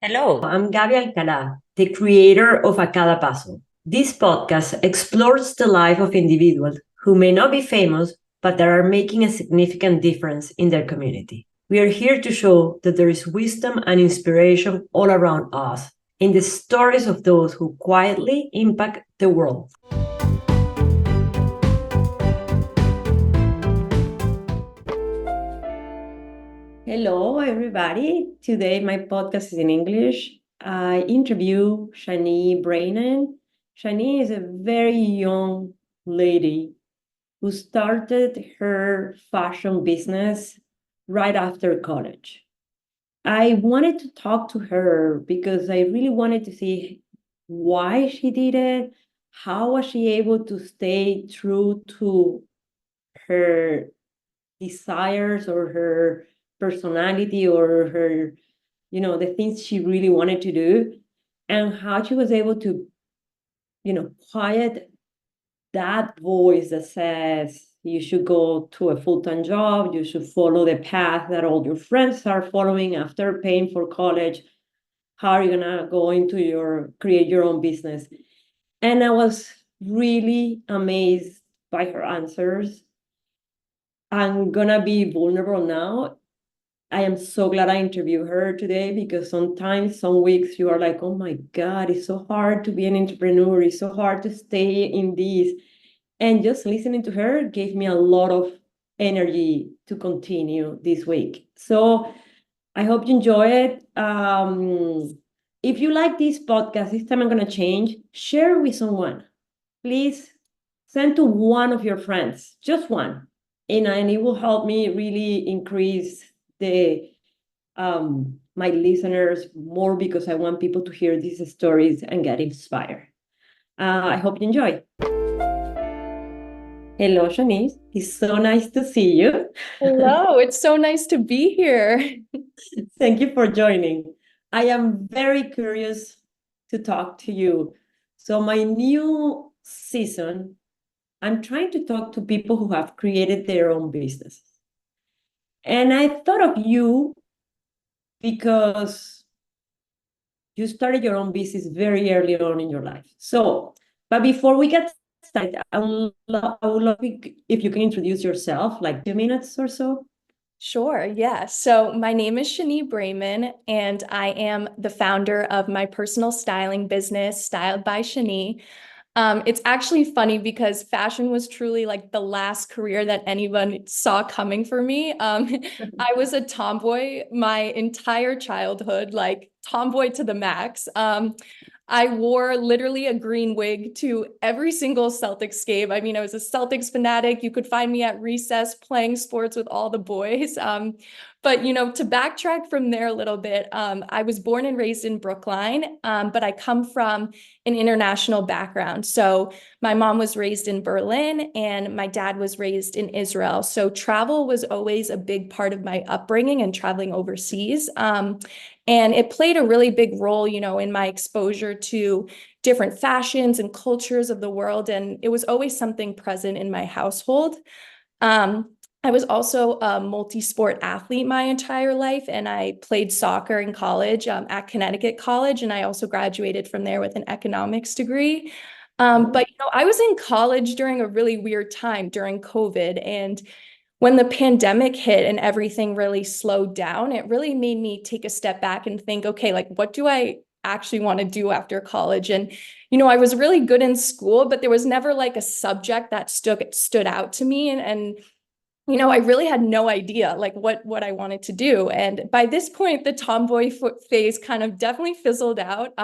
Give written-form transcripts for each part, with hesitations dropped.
Hello, I'm Cada, the creator of Cada Paso. This podcast explores the life of individuals who may not be famous, but that are making a significant difference in their community. We are here to show that there is wisdom and inspiration all around us in the stories of those who quietly impact the world. Hello, everybody. Today, my podcast is in English. I interview Shani Breiman. Shani is a very young lady who started her fashion business right after college. I wanted to talk to her because I really wanted to see why she did it, how was she able to stay true to her desires or her personality or her, the things she really wanted to do, and how she was able to, quiet that voice that says you should go to a full-time job, you should follow the path that all your friends are following after paying for college. How are you gonna go into create your own business? And I was really amazed by her answers. I'm gonna be vulnerable now. I am so glad I interviewed her today because sometimes, some weeks, you are like, oh my God, it's so hard to be an entrepreneur. It's so hard to stay in this. And just listening to her gave me a lot of energy to continue this week. So I hope you enjoy it. If you like this podcast, this time I'm going to change, share with someone. Please send to one of your friends, just one. And it will help me really increase the my listeners more because I want people to hear these stories and get inspired. I hope you enjoy. Hello, Shanice. It's so nice to see you. Hello, it's so nice to be here. Thank you for joining. I am very curious to talk to you. So, my new season, I'm trying to talk to people who have created their own businesses. And I thought of you because you started your own business very early on in your life. So, but before we get started, I would love if you can introduce yourself, like 2 minutes or so. Sure, yeah. So my name is Shani Breiman, and I am the founder of my personal styling business, Styled by Shani. It's actually funny because fashion was truly like the last career that anyone saw coming for me. I was a tomboy my entire childhood, like tomboy to the max. I wore literally a green wig to every single Celtics game. I mean, I was a Celtics fanatic. You could find me at recess playing sports with all the boys. But to backtrack from there a little bit, I was born and raised in Brookline, but I come from an international background. So my mom was raised in Berlin and my dad was raised in Israel. So travel was always a big part of my upbringing and traveling overseas. And it played a really big role, in my exposure to different fashions and cultures of the world. And it was always something present in my household. I was also a multi-sport athlete my entire life, and I played soccer in college at Connecticut College, and I also graduated from there with an economics degree. But I was in college during a really weird time during COVID, and when the pandemic hit and everything really slowed down, it really made me take a step back and think, okay, like what do I actually want to do after college? And I was really good in school, but there was never like a subject that stood out to me, and I really had no idea like what I wanted to do. And by this point, the tomboy phase kind of definitely fizzled out.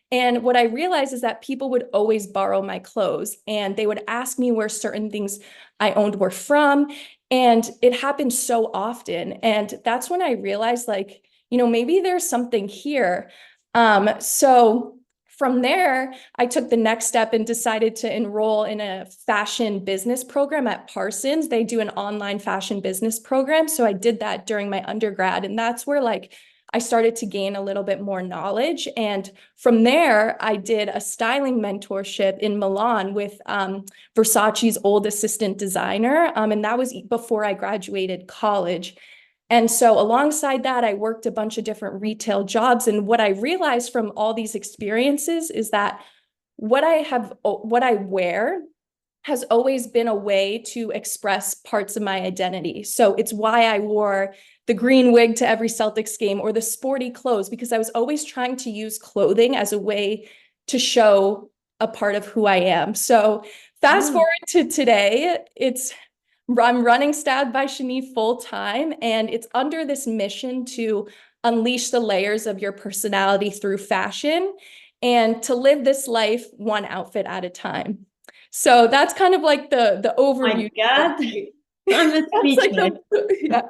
And what I realized is that people would always borrow my clothes and they would ask me where certain things I owned were from. And it happened so often. And that's when I realized, like, maybe there's something here. So from there, I took the next step and decided to enroll in a fashion business program at Parsons. They do an online fashion business program. So I did that during my undergrad. And that's where like I started to gain a little bit more knowledge. And from there, I did a styling mentorship in Milan with Versace's old assistant designer. And that was before I graduated college. And so alongside that, I worked a bunch of different retail jobs. And what I realized from all these experiences is that what I wear has always been a way to express parts of my identity. So it's why I wore the green wig to every Celtics game or the sporty clothes, because I was always trying to use clothing as a way to show a part of who I am. So fast forward to today, I'm running Styled by Shani full time, and it's under this mission to unleash the layers of your personality through fashion and to live this life one outfit at a time. So that's kind of like the overview. My God, I'm That's like speechless. yeah.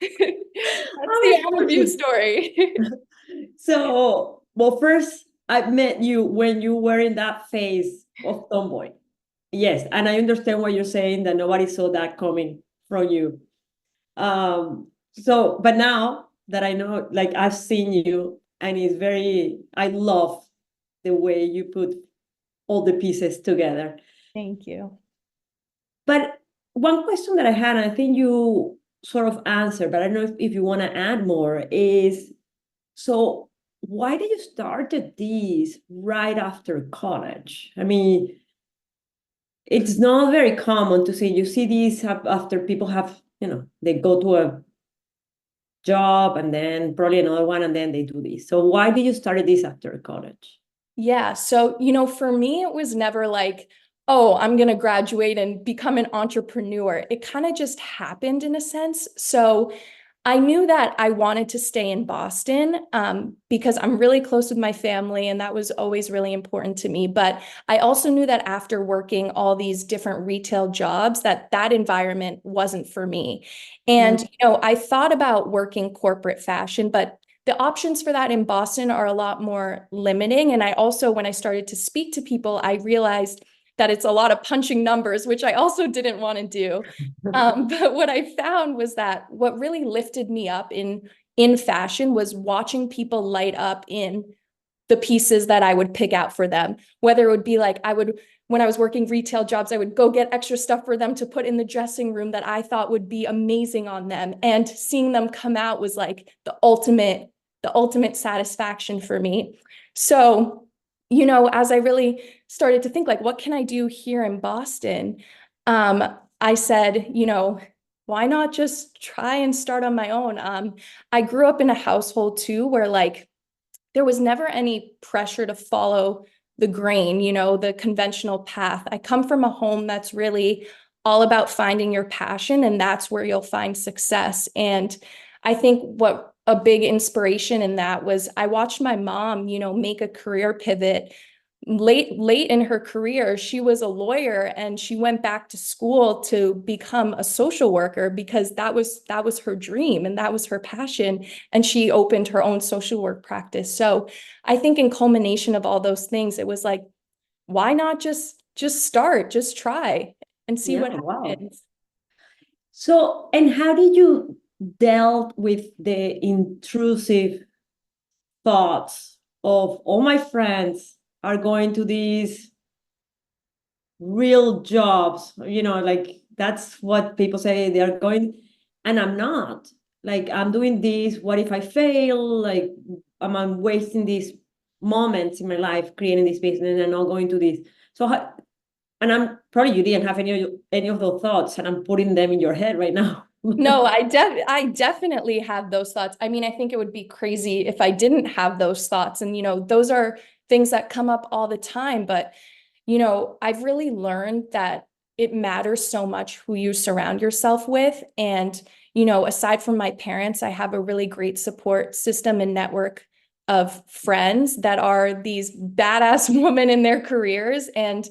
That's the overview story. So, well, first, I met you when you were in that phase of tomboy. Yes, and I understand what you're saying, that nobody saw that coming from you. So, but now that I know, like I've seen you, and I love the way you put all the pieces together. Thank you. But one question that I had, and I think you sort of answered, but I don't know if you want to add more, is so why did you started these right after college? I mean, it's not very common to see. You see these after people have, they go to a job and then probably another one and then they do this. So why did you start this after college? Yeah. So, for me, it was never like, oh, I'm going to graduate and become an entrepreneur. It kind of just happened in a sense. So I knew that I wanted to stay in Boston because I'm really close with my family, and that was always really important to me. But I also knew that after working all these different retail jobs, that environment wasn't for me. And, I thought about working corporate fashion, but the options for that in Boston are a lot more limiting. And I also, when I started to speak to people, I realized that it's a lot of punching numbers, which I also didn't want to do. But what I found was that what really lifted me up in fashion was watching people light up in the pieces that I would pick out for them. Whether it would be like when I was working retail jobs, I would go get extra stuff for them to put in the dressing room that I thought would be amazing on them. And seeing them come out was like the ultimate satisfaction for me. So, as I really started to think like, what can I do here in Boston? I said, why not just try and start on my own? I grew up in a household too, where like there was never any pressure to follow the grain, the conventional path. I come from a home that's really all about finding your passion, and that's where you'll find success. And I think what a big inspiration in that was I watched my mom, make a career pivot late in her career. She was a lawyer and she went back to school to become a social worker because that was her dream and that was her passion, and she opened her own social work practice. So I think in culmination of all those things, it was like, why not just start, just try and see what happens. So, and how did you dealt with the intrusive thoughts of all my friends are going to these real jobs, like that's what people say they are going, and I'm not. Like, I'm doing this, what if I fail? Like, I'm wasting these moments in my life creating this business and not going to this. So, and I'm probably you didn't have any of those thoughts, and I'm putting them in your head right now. No, I definitely have those thoughts. I mean, I think it would be crazy if I didn't have those thoughts. And, those are things that come up all the time. But, I've really learned that it matters so much who you surround yourself with. And, aside from my parents, I have a really great support system and network of friends that are these badass women in their careers. And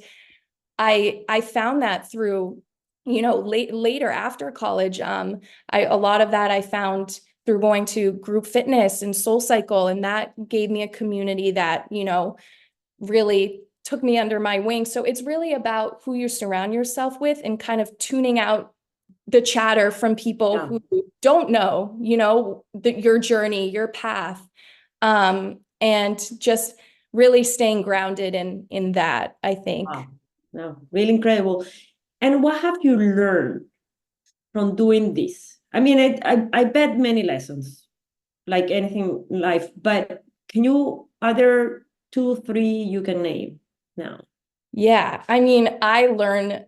I found that through, later after college, a lot of that I found through going to group fitness and Soul Cycle, and that gave me a community that, really took me under my wing. So it's really about who you surround yourself with and kind of tuning out the chatter from people who don't know, your journey, your path, and just really staying grounded in that, I think. Wow. No, really incredible. And what have you learned from doing this? I mean, I bet many lessons, like anything in life, but are there two, three you can name now? Yeah, I mean, I learn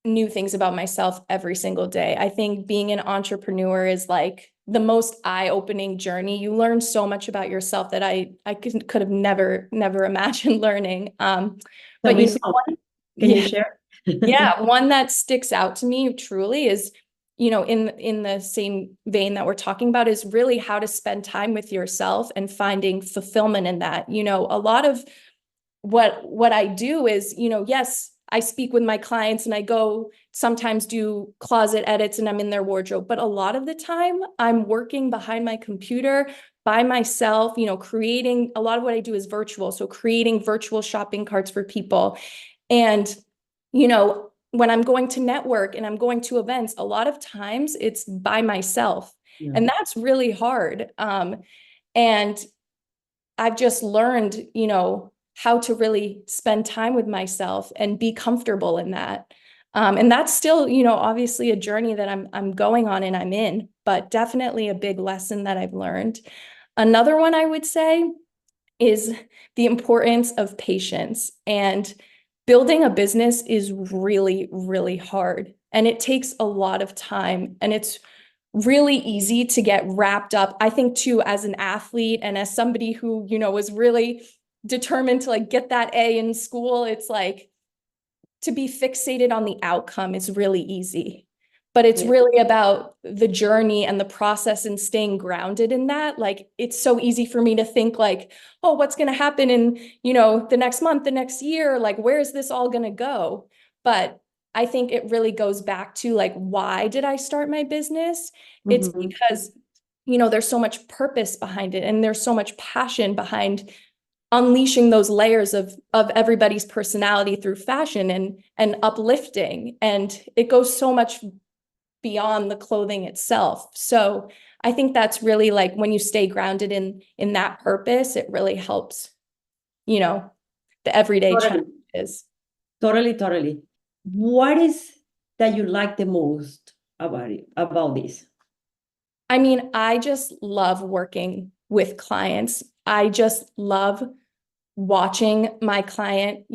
new things about myself every single day. I think being an entrepreneur is like the most eye-opening journey. You learn so much about yourself that I could have never imagined learning. Tell But me you know, some. Can you yeah, share? yeah, one that sticks out to me truly is, in the same vein that we're talking about, is really how to spend time with yourself and finding fulfillment in that. A lot of what I do is, yes, I speak with my clients and I go sometimes do closet edits and I'm in their wardrobe, but a lot of the time I'm working behind my computer by myself, creating. A lot of what I do is virtual, so creating virtual shopping carts for people. And when I'm going to network and I'm going to events, a lot of times it's by myself, Yeah. and that's really hard. And I've just learned, how to really spend time with myself and be comfortable in that. And that's still, obviously a journey that I'm going on and I'm in, but definitely a big lesson that I've learned. Another one I would say is the importance of patience. And building a business is really, really hard. And it takes a lot of time. And it's really easy to get wrapped up, I think, too, as an athlete and as somebody who, was really determined to like get that A in school. It's like to be fixated on the outcome is really easy. But it's Yeah. really about the journey and the process and staying grounded in that. Like, it's so easy for me to think like, oh, what's going to happen in, the next month, the next year? Like, where is this all going to go? But I think it really goes back to like, why did I start my business? It's Mhm. because, there's so much purpose behind it and there's so much passion behind unleashing those layers of everybody's personality through fashion and uplifting. And it goes so much beyond the clothing itself. So I think that's really like when you stay grounded in that purpose, it really helps, the everyday Totally. challenges. Totally. What is that you like the most about this? I mean, I just love working with clients. I just love watching my client,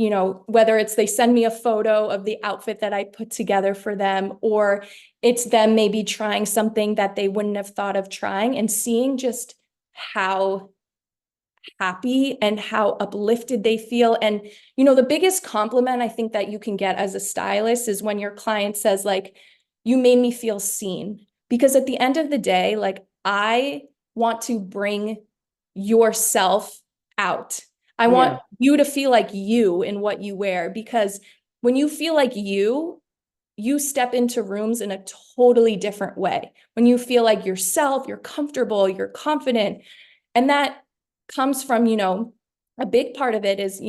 whether it's they send me a photo of the outfit that I put together for them, or it's them maybe trying something that they wouldn't have thought of trying, and seeing just how happy and how uplifted they feel. And, the biggest compliment I think that you can get as a stylist is when your client says, like, you made me feel seen. Because at the end of the day, like, I want to bring yourself out. I want Yeah. you to feel like you in what you wear, because when you feel like you step into rooms in a totally different way. When you feel like yourself, you're comfortable, you're confident. And that comes from, a big part of it is,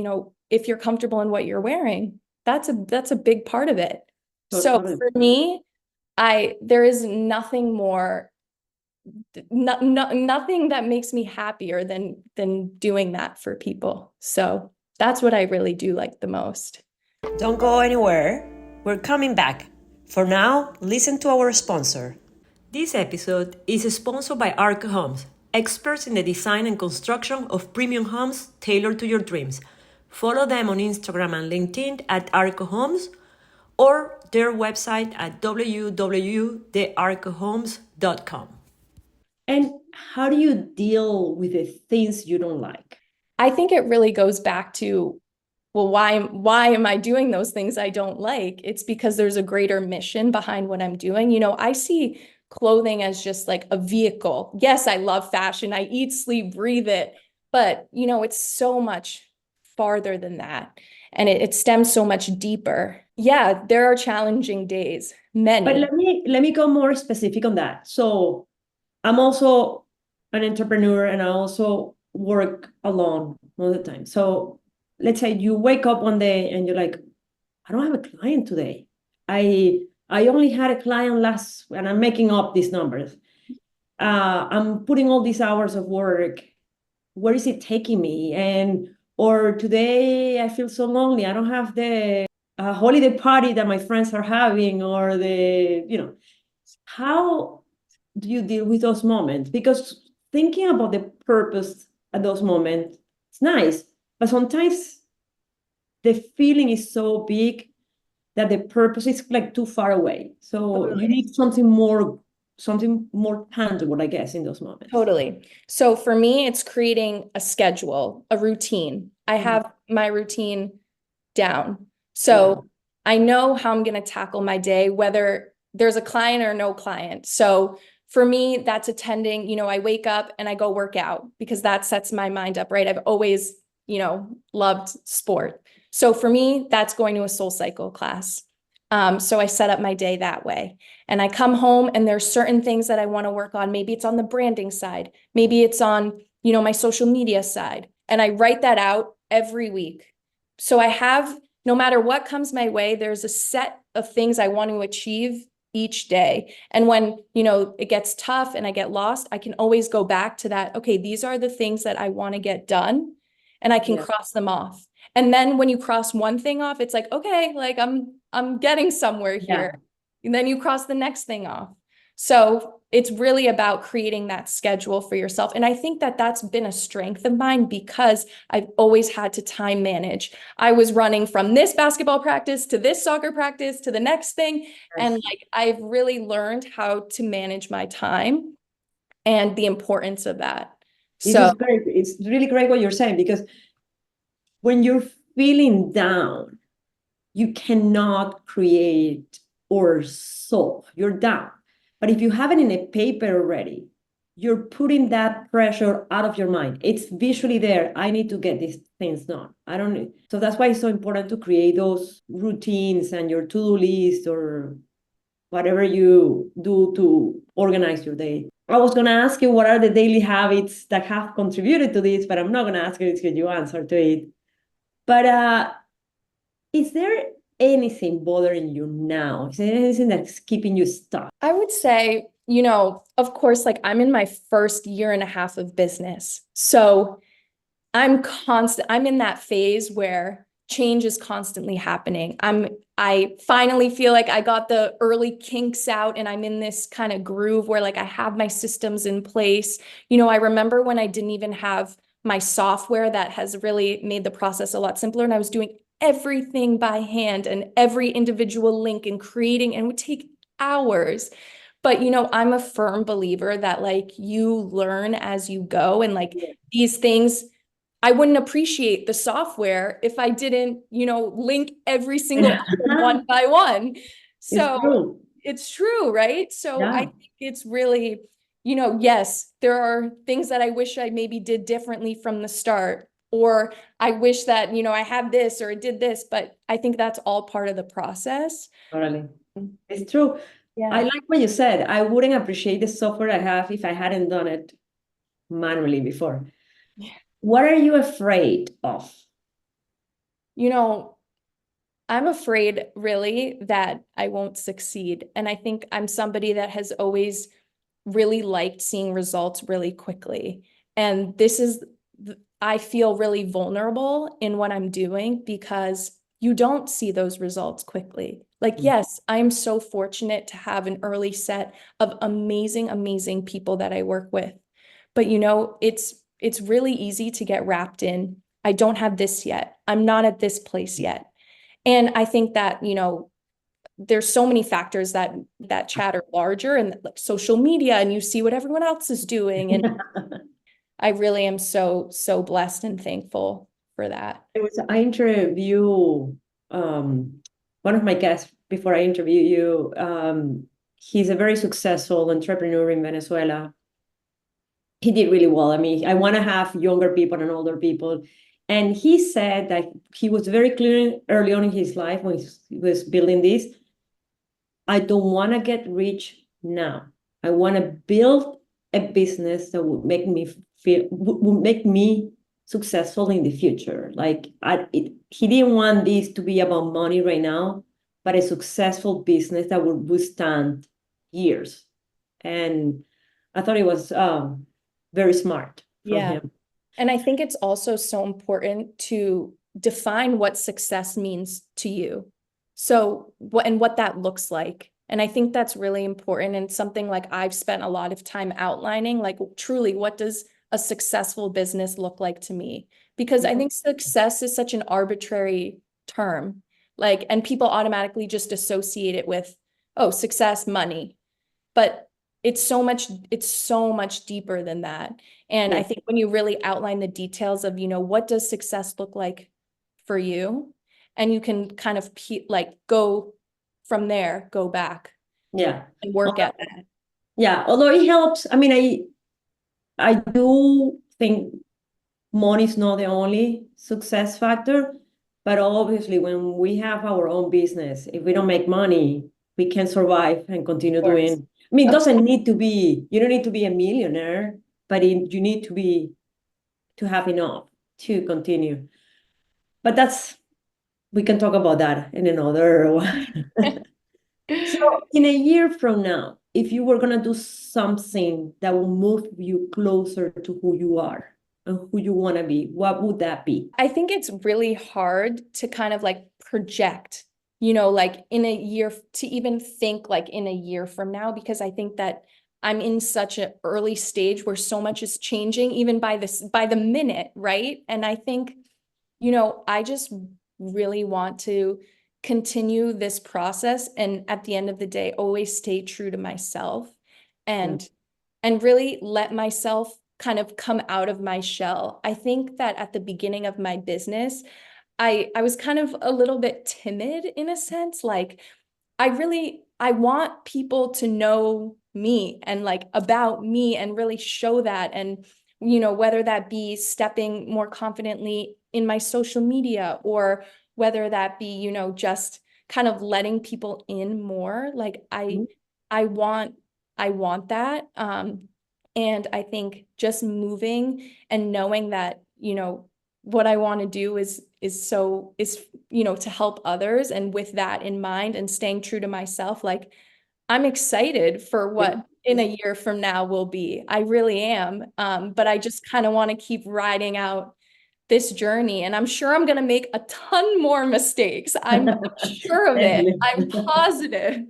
if you're comfortable in what you're wearing, that's a big part of it. So Totally. for me, there is nothing more, nothing that makes me happier than doing that for people. So that's what I really do like the most. Don't go anywhere. We're coming back. For now, listen to our sponsor. This episode is sponsored by Arco Homes, experts in the design and construction of premium homes tailored to your dreams. Follow them on Instagram and LinkedIn at Arco Homes or their website at www.thearcohomes.com. And how do you deal with the things you don't like? I think it really goes back to, well, why am I doing those things I don't like? It's because there's a greater mission behind what I'm doing. I see clothing as just like a vehicle. Yes, I love fashion. I eat, sleep, breathe it. But, it's so much farther than that. And it stems so much deeper. Yeah, there are challenging days, But many. let me go more specific on that. So I'm also an entrepreneur and I also work alone all the time. So let's say you wake up one day and you're like, I don't have a client today. I only had a client last, and I'm making up these numbers. I'm putting all these hours of work. Where is it taking me? And or today I feel so lonely. I don't have the holiday party that my friends are having, or how. do you deal with those moments? Because thinking about the purpose at those moments, it's nice, but sometimes the feeling is so big that the purpose is like too far away. So you need something more tangible, I guess, in those moments. Totally. So for me, it's creating a schedule, a routine. I have my routine down. So I know how I'm going to tackle my day, whether there's a client or no client. So for me, that's attending, I wake up and I go work out because that sets my mind up, right? I've always, loved sport. So for me, that's going to a SoulCycle class. So I set up my day that way. And I come home and there's certain things that I want to work on. Maybe it's on the branding side. Maybe it's on, my social media side. And I write that out every week. So I have, no matter what comes my way, there's a set of things I want to achieve each day. And when, it gets tough and I get lost, I can always go back to that. Okay, these are the things that I want to get done and I can cross them off. And then when you cross one thing off, it's like, okay, like I'm getting somewhere here. And then you cross the next thing off. So it's really about creating that schedule for yourself. And I think that that's been a strength of mine because I've always had to time manage. I was running from this basketball practice to this soccer practice to the next thing. And like, I've really learned how to manage my time and the importance of that. This is great. It's really great what you're saying, because when you're feeling down, you cannot create or solve. You're down. But if you have it in a paper already, you're putting that pressure out of your mind. It's visually there. I need to get these things done. I don't need. So that's why it's so important to create those routines and your to-do list or whatever you do to organize your day. I was going to ask you what are the daily habits that have contributed to this, but I'm not going to ask you because you answer to it. But is there anything bothering you now? Is there anything that's keeping you stuck? I would say, of course, like I'm in my first year and a half of business. So I'm in that phase where change is constantly happening. I finally feel like I got the early kinks out and I'm in this kind of groove where like I have my systems in place. I remember when I didn't even have my software that has really made the process a lot simpler, and I was doing everything by hand and every individual link and creating, and it would take hours. But, I'm a firm believer that like you learn as you go, and like these things, I wouldn't appreciate the software if I didn't, link every single one by one. So it's true, right? So I think it's really, yes, there are things that I wish I maybe did differently from the start, or I wish that, I had this or I did this, but I think that's all part of the process. Totally. It's true. Yeah. I like what you said. I wouldn't appreciate the software I have if I hadn't done it manually before. Yeah. What are you afraid of? I'm afraid really that I won't succeed. And I think I'm somebody that has always really liked seeing results really quickly. And I feel really vulnerable in what I'm doing because you don't see those results quickly. Like, yes, I'm so fortunate to have an early set of amazing, amazing people that I work with. But, it's really easy to get wrapped in, I don't have this yet. I'm not at this place yet. And I think that, there's so many factors that chatter larger, and like social media, and you see what everyone else is doing. And I really am so blessed and thankful for that. I interview one of my guests before I interview you. He's a very successful entrepreneur in Venezuela. He did really well. I mean, I want to have younger people and older people. And he said that he was very clear early on in his life when he was building this. I don't want to get rich now. I want to build a business that would make me successful in the future. Like he didn't want this to be about money right now, but a successful business that would withstand years. And I thought it was very smart from him. And I think it's also so important to define what success means to you. So what that looks like. And I think that's really important, and something like I've spent a lot of time outlining, like truly, what does a successful business look like to me? Because I think success is such an arbitrary term, like, and people automatically just associate it with, oh, success, money. But it's so much deeper than that. And I think when you really outline the details of, what does success look like for you? And you can kind of like go from there, go back Yeah. and work at that. Yeah. Although it helps. I mean, I do think money is not the only success factor, but obviously when we have our own business, if we don't make money, we can survive and continue doing. I mean, it doesn't need to be, you don't need to be a millionaire, but you need to have enough to continue. But we can talk about that in another one. So in a year from now, if you were going to do something that will move you closer to who you are and who you want to be, what would that be? I think it's really hard to kind of like project, like in a year, to even think like in a year from now, because I think that I'm in such an early stage where so much is changing, even by the minute, right? And I think, I just really want to continue this process, and at the end of the day, always stay true to myself and really let myself kind of come out of my shell. I think that at the beginning of my business, I was kind of a little bit timid in a sense. Like I want people to know me and like about me and really show that. And, whether that be stepping more confidently in my social media, or whether that be, just kind of letting people in more. Like I want that. And I think just moving and knowing that, what I want to do is to help others. And with that in mind and staying true to myself, like I'm excited for what in a year from now will be. I really am. But I just kind of want to keep riding out this journey. And I'm sure I'm going to make a ton more mistakes. I'm sure of it. I'm positive.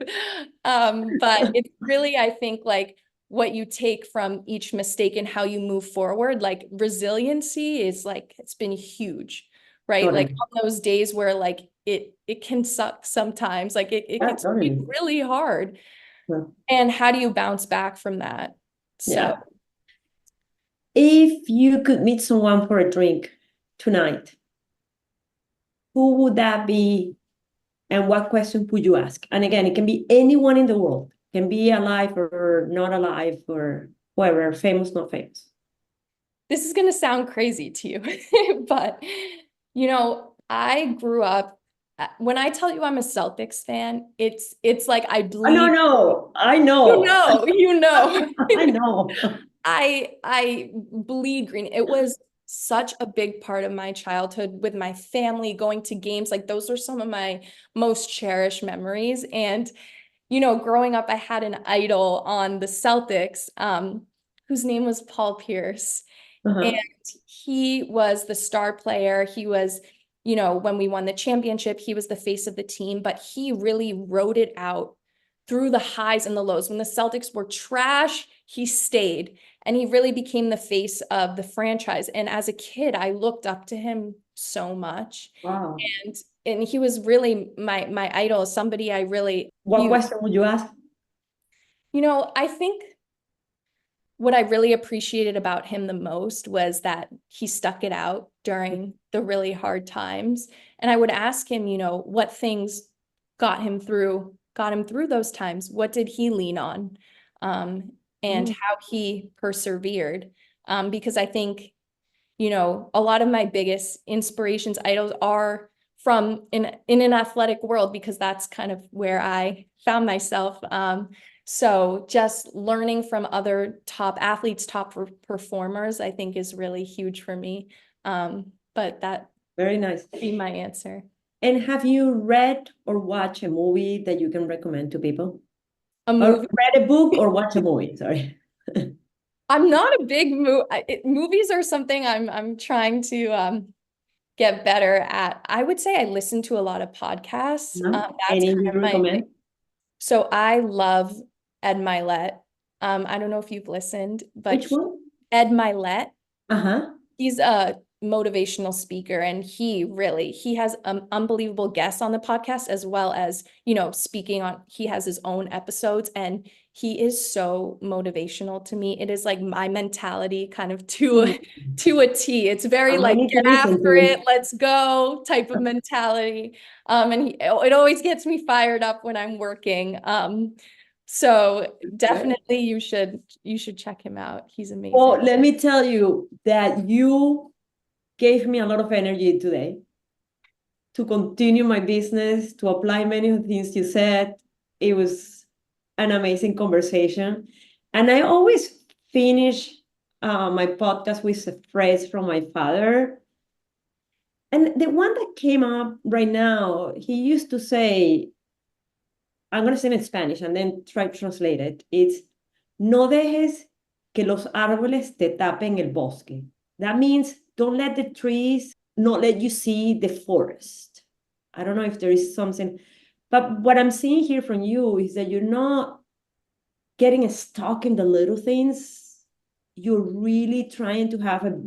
But it's really, I think, like what you take from each mistake and how you move forward. Like resiliency is like, it's been huge, right? Totally. Like on those days where like it can suck sometimes, like it gets really hard. Yeah. And how do you bounce back from that? So Yeah. If you could meet someone for a drink tonight, who would that be and what question would you ask? And again, it can be anyone in the world. It can be alive or not alive or whoever, famous, not famous. this is going to sound crazy to you, but I grew up, when I tell you I'm a Celtics fan, it's like I bleed. No, I know. You know. I know. I bleed green. It was such a big part of my childhood with my family going to games. Like those are some of my most cherished memories. And, growing up, I had an idol on the Celtics, whose name was Paul Pierce. And he was the star player. He was, when we won the championship, he was the face of the team, but he really rode it out through the highs and the lows. When the Celtics were trash, he stayed, and he really became the face of the franchise. And as a kid, I looked up to him so much. Wow. And he was really my idol, somebody I really What question would you ask? I think what I really appreciated about him the most was that he stuck it out during the really hard times. And I would ask him, what things got him through those times. What did he lean on? And how he persevered. Because I think, a lot of my biggest inspirations, idols are from in an athletic world, because that's kind of where I found myself. So just learning from other top athletes, top performers, I think is really huge for me. But that very nice would be my answer. And have you read or watched a movie that you can recommend to people? A movie? Or read a book or watch a movie? Sorry. I'm not a big movies are something I'm trying to get better at. I would say I listen to a lot of podcasts. That's Any kind you of my recommend? So I love Ed Milet. I don't know if you've listened, but Which one? Ed Milet, Uh-huh. he's a motivational speaker, and he has unbelievable guests on the podcast, as well as, speaking on, he has his own episodes, and he is so motivational to me. It is like my mentality kind of to a T. It's very I like need to get listen after to it, it. let's go type of mentality. And it always gets me fired up when I'm working. So definitely you should check him out. He's amazing. Well, let me tell you that you gave me a lot of energy today to continue my business, to apply many of the things you said. It was an amazing conversation. And I always finish my podcast with a phrase from my father. And the one that came up right now, he used to say, I'm going to say it in Spanish and then try to translate it. It's, no dejes que los árboles te tapen el bosque. That means don't let the trees not let you see the forest. I don't know if there is something, but what I'm seeing here from you is that you're not getting stuck in the little things. You're really trying to have a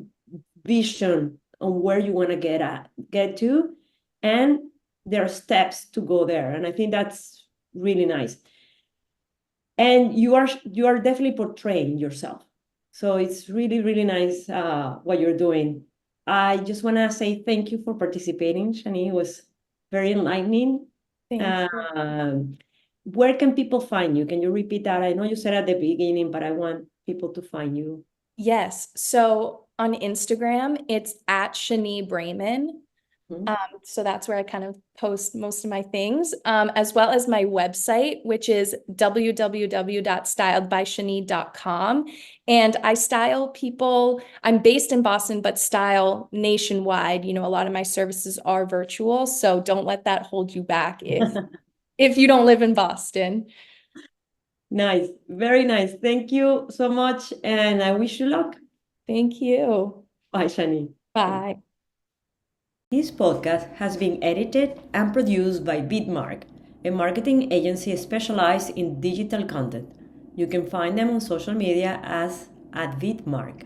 vision on where you want to get to, and there are steps to go there. And I think that's really nice. And you are definitely portraying yourself. So it's really, really nice what you're doing. I just want to say thank you for participating, Shani. It was very enlightening. Thank you. Where can people find you? Can you repeat that? I know you said at the beginning, but I want people to find you. Yes. So on Instagram, it's at Shani Breiman. Mhm. So that's where I kind of post most of my things, as well as my website, which is www.styledbyshani.com. And I style people. I'm based in Boston, but style nationwide. A lot of my services are virtual, so don't let that hold you back if you don't live in Boston. Nice, very nice. Thank you so much, and I wish you luck. Thank you. Bye, Shani. Bye. This podcast has been edited and produced by Bitmark, a marketing agency specialized in digital content. You can find them on social media as @Bitmark.